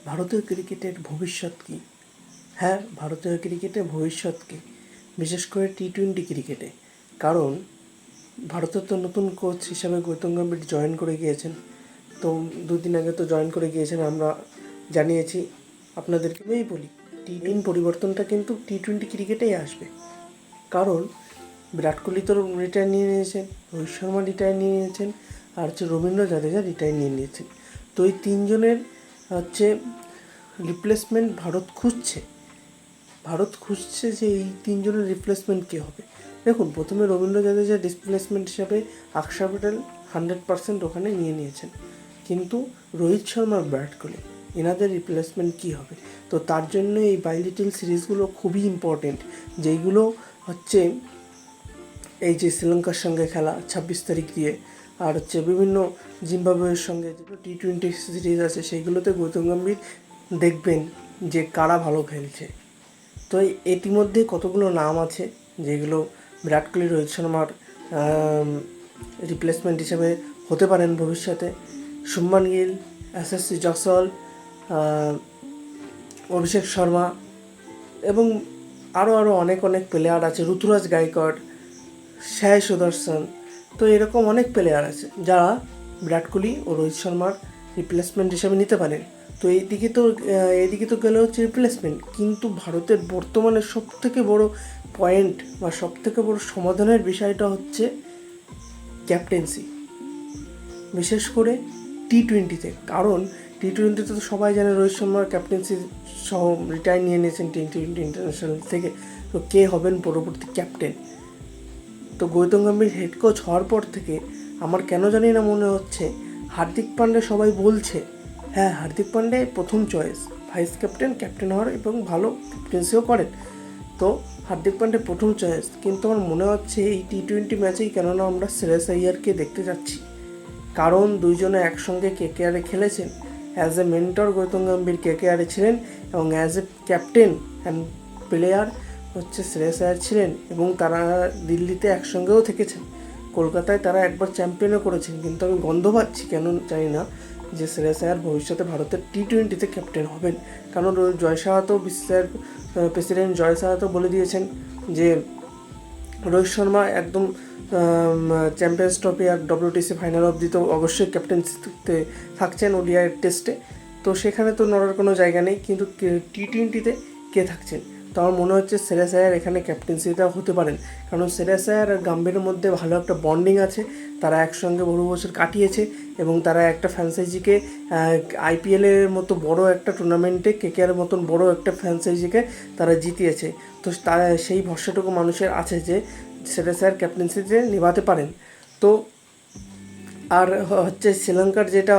ভারতীয় ক্রিকেটের ভবিষ্যৎ কী? হ্যাঁ, ভারতীয় ক্রিকেটের ভবিষ্যৎ কী, বিশেষ করে টি-20 ক্রিকেটে। কারণ ভারতের তো নতুন কোচ হিসাবে গৌতম গম্ভীর জয়েন করে গিয়েছেন। তো দুদিন আগে তো জয়েন করে গিয়েছেন, আমরা জানিয়েছি। আপনাদেরকে আমি বলি, মেইন পরিবর্তনটা কিন্তু টি-20 ক্রিকেটেই আসবে। কারণ বিরাট কোহলি তো রিটায়ার নিয়ে নিয়েছেন, রোহিত শর্মা রিটায়ার নিয়ে নিয়েছেন, আর হচ্ছে রবীন্দ্র জাদেজা রিটায়ার নিয়ে নিয়েছেন। তো এই তিনজনের হচ্ছে রিপ্লেসমেন্ট ভারত খুঁজছে যে এই তিনজনের রিপ্লেসমেন্ট কে হবে। দেখুন, প্রথমে রবীন্দ্র জাদেজা রিপ্লেসমেন্ট হিসাবে আকসার প্যাটেল 100% ওখানে নিয়ে নিয়েছেন, কিন্তু রোহিত শর্মা বিরাট কোহলি এনাদের রিপ্লেসমেন্ট কী হবে। তো তার জন্য এই বাইলিটিল সিরিজগুলো খুবই ইম্পর্টেন্ট, যেইগুলো হচ্ছে এই যে শ্রীলঙ্কার সঙ্গে খেলা 26 তারিখ দিয়ে, আর হচ্ছে বিভিন্ন জিম্বাবুয়ের সঙ্গে যেগুলো টি-20 সিরিজ আছে, সেইগুলোতে গৌতম গম্ভীর দেখবেন যে কারা ভালো খেলছে। তো ইতিমধ্যে কতগুলো নাম আছে যেগুলো বিরাট কোহলি, রোহিত শর্মার রিপ্লেসমেন্ট হিসেবে হতে পারেন ভবিষ্যতে। শুভমান গিল, এসএসসি জয়সওয়াল, অভিষেক শর্মা এবং আরও অনেক প্লেয়ার আছে, ঋতুরাজ গায়কোয়াড়, সাই সুদর্শন। তো এরকম অনেক প্লেয়ার আছে যারা বিরাট কোহলি ও রোহিত শর্মার রিপ্লেসমেন্ট হিসেবে নিতে পারেন। তো এইদিকে তো গেলে হচ্ছে রিপ্লেসমেন্ট, কিন্তু ভারতের বর্তমানে সবথেকে বড় পয়েন্ট বা সবথেকে বড় সমাধানের বিষয়টা হচ্ছে ক্যাপ্টেন্সি, বিশেষ করে টি-20তে। কারণ টি-20তে তো সবাই জানে রোহিত শর্মার ক্যাপ্টেন্সি সহ রিটায়ার নিয়ে নিয়েছেন টি-20 ইন্টারন্যাশনাল থেকে। তো কে হবেন পরবর্তী ক্যাপ্টেন? তো গৌতম গম্ভীর হেড কোচ হওয়ার পর থেকে আমার কেন জানি না মনে হচ্ছে হার্দিক পান্ডে, সবাই বলছে হ্যাঁ হার্দিক পান্ডে প্রথম চয়েস, ভাইস ক্যাপ্টেন হওয়ার এবং ভালো ক্যাপ্টেন্সিও করেন। তো হার্দিক পান্ডে প্রথম চয়েস, কিন্তু আমার মনে হচ্ছে এই টি-20 ম্যাচেই কেননা আমরা শ্রেয়স আইয়ারকে দেখতে যাচ্ছি। কারণ দুইজনে একসঙ্গে কেকেআরে খেলেছেন। As a mentor Gautam Gambhir কেকেআরে ছিলেন এবং as a captain and player হচ্ছে শ্রেয়স আইয়ার ছিলেন, এবং তারা দিল্লিতে একসঙ্গেও থেকেছেন। কলকাতায় তারা একবার চ্যাম্পিয়নও করেছেন, কিন্তু আমি গন্ধ পাচ্ছি কেন জানি না যে শ্রেয়স আইয়ার ভবিষ্যতে ভারতের টি-20তে ক্যাপ্টেন হবেন। কারণ জয় শাহ তো বিশ্বের প্রেসিডেন্ট জয় শাহ তো বলে দিয়েছেন যে রোহিত শর্মা একদম চ্যাম্পিয়ন্স ট্রফি আর WTC ফাইনাল অবধি তো অবশ্যই ক্যাপ্টেন্সিতে থাকছেন ওডিআই টেস্টে। তো সেখানে তো নড়ার কোনো জায়গা নেই, কিন্তু টি-20তে কে থাকছেন? তো আমার মনে হচ্ছে শ্রেয়স আইয়ার এখানে ক্যাপ্টেন্সিটাও হতে পারেন। কারণ শ্রেয়স আইয়ার আর গাম্ভীরের মধ্যে ভালো একটা বন্ডিং আছে, তারা একসঙ্গে বহু বছর কাটিয়েছে এবং তারা একটা ফ্র্যাঞ্চাইজিকে IPL-এর মতো বড় একটা টুর্নামেন্টে কেকেআরের মতন বড় একটা ফ্র্যাঞ্চাইজিকে তারা জিতিয়েছে। তো তারা সেই ভরসাটুকু মানুষের আছে যে শ্রেয়স আইয়ার ক্যাপ্টেন্সিতে নিভাতে পারেন। তো আর হচ্ছে শ্রীলঙ্কার যেটা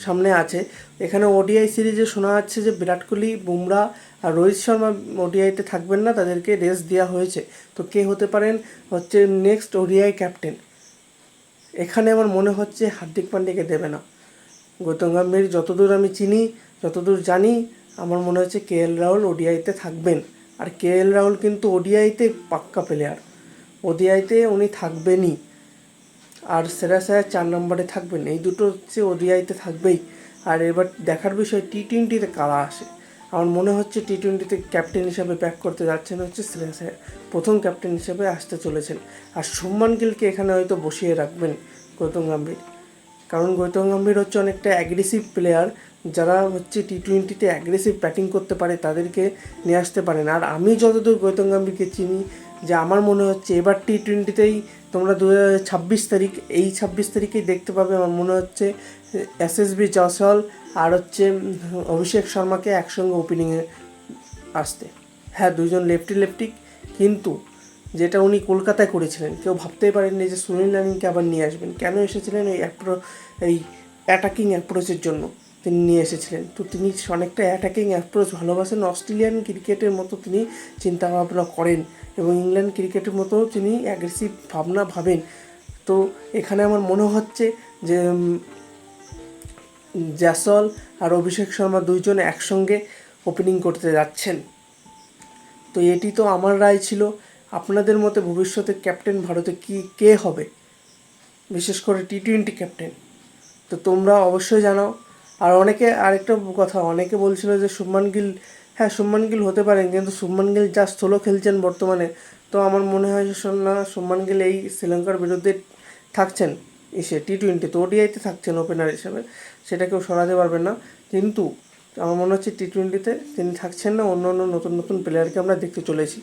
সামনে আছে, এখানে ওডিআই সিরিজে শোনা যাচ্ছে যে বিরাট কোহলি, বুমরা আর রোহিত শর্মা ওডিআইতে থাকবেন না, তাদেরকে রেস্ট দেওয়া হয়েছে। তো কে হতে পারেন হচ্ছে নেক্সট ওডিআই ক্যাপ্টেন? এখানে আমার মনে হচ্ছে হার্দিক পান্ডেকে দেবে না গৌতম গম্ভীর। যতদূর আমি চিনি, যতদূর জানি, আমার মনে হচ্ছে KL রাহুল ওডিআইতে থাকবেন। আর KL রাহুল কিন্তু ওডিআইতে পাক্কা প্লেয়ার, ওডিআইতে উনি থাকবেনই। আর শ্রেয়স আইয়ার 4 নম্বরে থাকবেন। এই দুটো হচ্ছে ওডিআইতে থাকবেই। আর এবার দেখার বিষয় টি-20তে কারা আসে। আমার মনে হচ্ছে টি-20তে ক্যাপ্টেন হিসাবে ব্যাক করতে যাচ্ছেন হচ্ছে শ্রেয়স আইয়ার, প্রথম ক্যাপ্টেন হিসেবে আসতে চলেছেন। আর শুভমান গিলকে এখানে হয়তো বসিয়ে রাখবেন গৌতম গম্ভীর। কারণ গৌতম গম্ভীর হচ্ছে অনেকটা অ্যাগ্রেসিভ প্লেয়ার, যারা হচ্ছে টি-20তে অ্যাগ্রেসিভ ব্যাটিং করতে পারে তাদেরকে নিয়ে আসতে পারেন। আর আমি যতদূর গৌতম গম্ভীরকে চিনি, যে আমার মনে হচ্ছে এবার টি-20তেই তোমরা 26 তারিখ, এই 26 তারিখেই দেখতে পাবে আমার মনে হচ্ছে SSB জয়সওয়াল আর হচ্ছে অভিষেক শর্মাকে একসঙ্গে ওপেনিংয়ে আসতে। হ্যাঁ, দুইজন লেফটি, কিন্তু যেটা উনি কলকাতায় করেছিলেন, কেউ ভাবতেই পারেননি যে সুনীল নারিনকে আবার নিয়ে আসবেন। কেন এসেছিলেন? এই অ্যাটাকিং অ্যাপ্রোচের জন্য তিনি নিয়ে এসেছিলেন। তো তিনি অনেকটা অ্যাটাকিং অ্যাপ্রোচ ভালোবাসেন, অস্ট্রেলিয়ান ক্রিকেটের মতো তিনি চিন্তাভাবনা করেন এবং ইংল্যান্ড ক্রিকেটের মতো তিনি অ্যাগ্রেসিভ ভাবনা ভাবেন। তো এখানে আমার মনে হচ্ছে যে জয়সওয়াল আর অভিষেক শর্মা দুইজন একসঙ্গে ওপেনিং করতে যাচ্ছেন। তো এটি তো আমার রায় ছিল। আপনাদের মতে ভবিষ্যতে ক্যাপ্টেন ভারতে কে হবে, বিশেষ করে টি-20 ক্যাপ্টেন? তো তোমরা অবশ্যই জানাও। আর অনেকে আরেকটা কথা, অনেকে বলছিল যে শুভমান গিল, হ্যাঁ শুভমান গিল হতে পারেন, কিন্তু শুভমান গিল যা ষোলো খেলছেন বর্তমানে, তো আমার মনে হয় না শুভমান গিল এই শ্রীলঙ্কার বিরুদ্ধে থাকছেন T20, তো ওডিআইতে থাকছেন ওপেনার হিসেবে, সেটা কেউ সরাতে পারবেন না। কিন্তু আমার মনে হচ্ছে T20তে তিনি থাকছেন না, অন্য অন্য নতুন নতুন প্লেয়ারকে আমরা দেখতে চলেছি।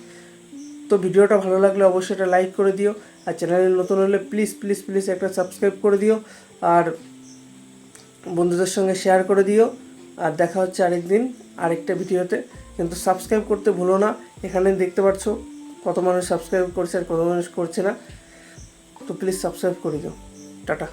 তো ভিডিওটা ভালো লাগলে অবশ্যই এটা লাইক করে দিও, আর চ্যানেলে নতুন হলে প্লিজ প্লিজ প্লিজ একটা সাবস্ক্রাইব করে দিও, আর বন্ধুদের সঙ্গে শেয়ার করে দিও। আর দেখা হচ্ছে আরেকদিন আরেকটা ভিডিওতে, কিন্তু সাবস্ক্রাইব করতে ভুলো না। এখানে দেখতে পাচ্ছ কত মানুষ সাবস্ক্রাইব করছে আর কত মানুষ করছে না, তো প্লিজ সাবস্ক্রাইব করে দিও। টাটা।